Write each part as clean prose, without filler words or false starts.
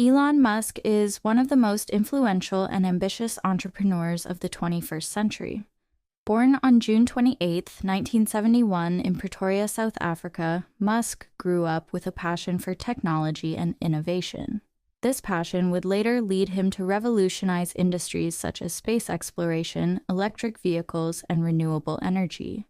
Elon Musk is one of the most influential and ambitious entrepreneurs of the 21st century. Born on June 28, 1971 in Pretoria, South Africa, Musk grew up with a passion for technology and innovation. This passion would later lead him to revolutionize industries such as space exploration, electric vehicles, and renewable energy.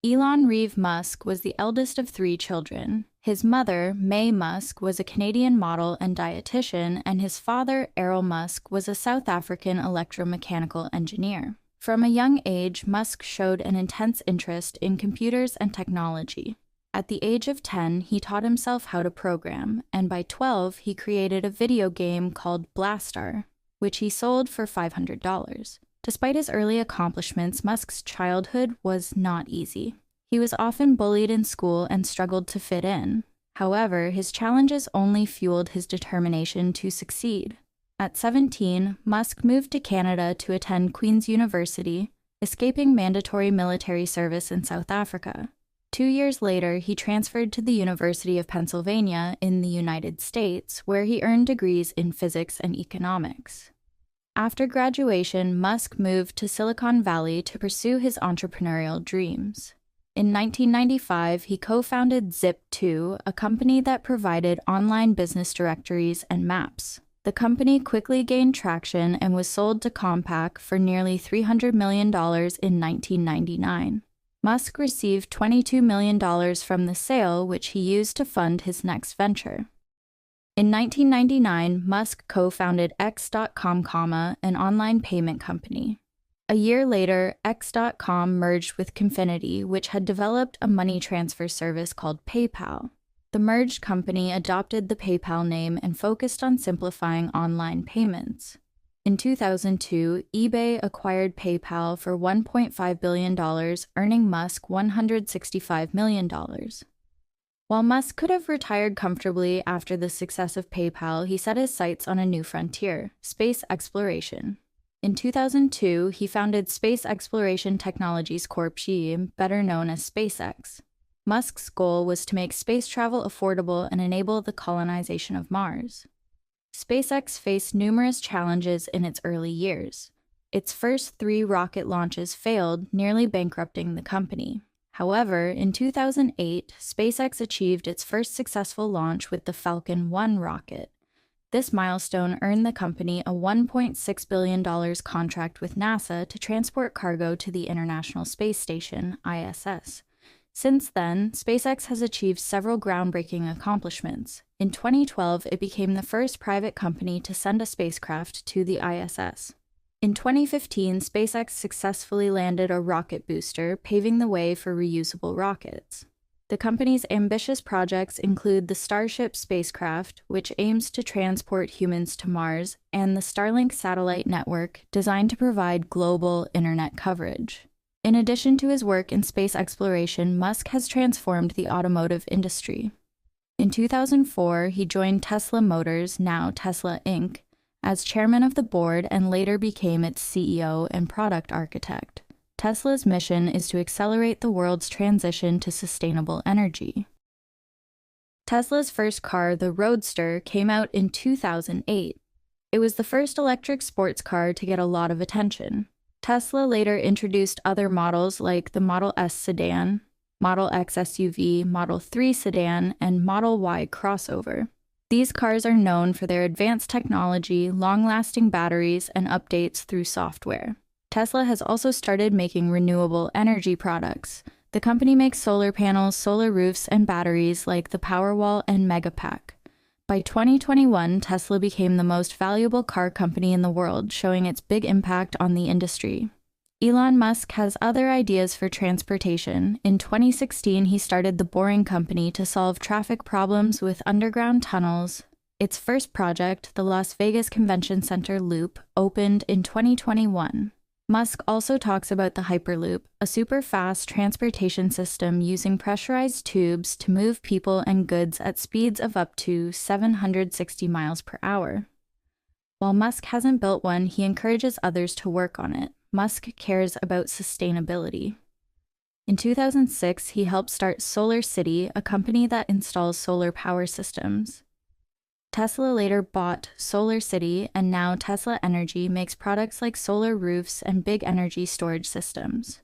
Elon Reeve Musk was the eldest of 3 children. His mother, May Musk, was a Canadian model and dietitian, and his father, Errol Musk, was a South African electromechanical engineer. From a young age, Musk showed an intense interest in computers and technology. At the age of 10, he taught himself how to program, and by 12, he created a video game called Blastar, which he sold for $500. Despite his early accomplishments, Musk's childhood was not easy. He was often bullied in school and struggled to fit in. However, his challenges only fueled his determination to succeed. At 17, Musk moved to Canada to attend Queen's University, escaping mandatory military service in South Africa. 2 years later, he transferred to the University of Pennsylvania in the United States, where he earned degrees in physics and economics. After graduation, Musk moved to Silicon Valley to pursue his entrepreneurial dreams. In 1995, he co-founded Zip2, a company that provided online business directories and maps. The company quickly gained traction and was sold to Compaq for nearly $300 million in 1999. Musk received $22 million from the sale, which he used to fund his next venture. In 1999, Musk co-founded X.com, an online payment company. A year later, X.com merged with Confinity, which had developed a money transfer service called PayPal. The merged company adopted the PayPal name and focused on simplifying online payments. In 2002, eBay acquired PayPal for $1.5 billion, earning Musk $165 million. While Musk could have retired comfortably after the success of PayPal, he set his sights on a new frontier, space exploration. In 2002, he founded Space Exploration Technologies Corp. Better known as SpaceX. Musk's goal was to make space travel affordable and enable the colonization of Mars. SpaceX faced numerous challenges in its early years. Its first 3 rocket launches failed, nearly bankrupting the company. However, in 2008, SpaceX achieved its first successful launch with the Falcon 1 rocket. This milestone earned the company a $1.6 billion contract with NASA to transport cargo to the International Space Station, ISS. Since then, SpaceX has achieved several groundbreaking accomplishments. In 2012, it became the first private company to send a spacecraft to the ISS. In 2015, SpaceX successfully landed a rocket booster, paving the way for reusable rockets. The company's ambitious projects include the Starship spacecraft, which aims to transport humans to Mars, and the Starlink satellite network, designed to provide global internet coverage. In addition to his work in space exploration, Musk has transformed the automotive industry. In 2004, he joined Tesla Motors, now Tesla Inc., as chairman of the board and later became its CEO and product architect. Tesla's mission is to accelerate the world's transition to sustainable energy. Tesla's first car, the Roadster, came out in 2008. It was the first electric sports car to get a lot of attention. Tesla later introduced other models like the Model S sedan, Model X SUV, Model 3 sedan, and Model Y crossover. These cars are known for their advanced technology, long-lasting batteries, and updates through software. Tesla has also started making renewable energy products. The company makes solar panels, solar roofs, and batteries like the Powerwall and Megapack. By 2021, Tesla became the most valuable car company in the world, showing its big impact on the industry. Elon Musk has other ideas for transportation. In 2016, he started the Boring Company to solve traffic problems with underground tunnels. Its first project, the Las Vegas Convention Center Loop, opened in 2021. Musk also talks about the Hyperloop, a super-fast transportation system using pressurized tubes to move people and goods at speeds of up to 760 miles per hour. While Musk hasn't built one, he encourages others to work on it. Musk cares about sustainability. In 2006, he helped start Solar City, a company that installs solar power systems. Tesla later bought SolarCity, and now Tesla Energy makes products like solar roofs and big energy storage systems.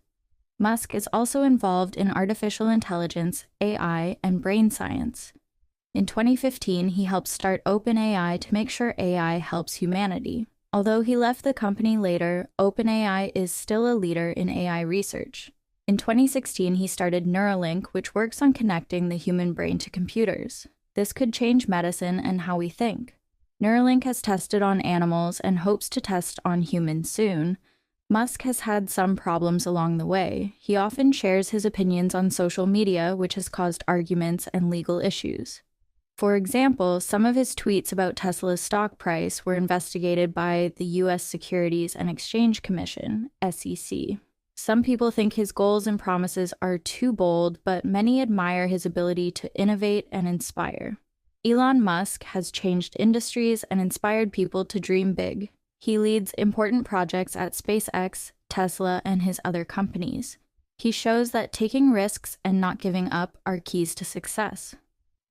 Musk is also involved in artificial intelligence, AI, and brain science. In 2015, he helped start OpenAI to make sure AI helps humanity. Although he left the company later, OpenAI is still a leader in AI research. In 2016, he started Neuralink, which works on connecting the human brain to computers. This could change medicine and how we think. Neuralink has tested on animals and hopes to test on humans soon. Musk has had some problems along the way. He often shares his opinions on social media, which has caused arguments and legal issues. For example, some of his tweets about Tesla's stock price were investigated by the U.S. Securities and Exchange Commission, SEC. Some people think his goals and promises are too bold, but many admire his ability to innovate and inspire. Elon Musk has changed industries and inspired people to dream big. He leads important projects at SpaceX, Tesla, and his other companies. He shows that taking risks and not giving up are keys to success.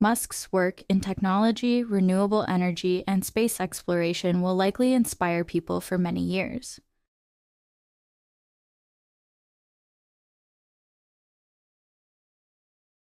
Musk's work in technology, renewable energy, and space exploration will likely inspire people for many years.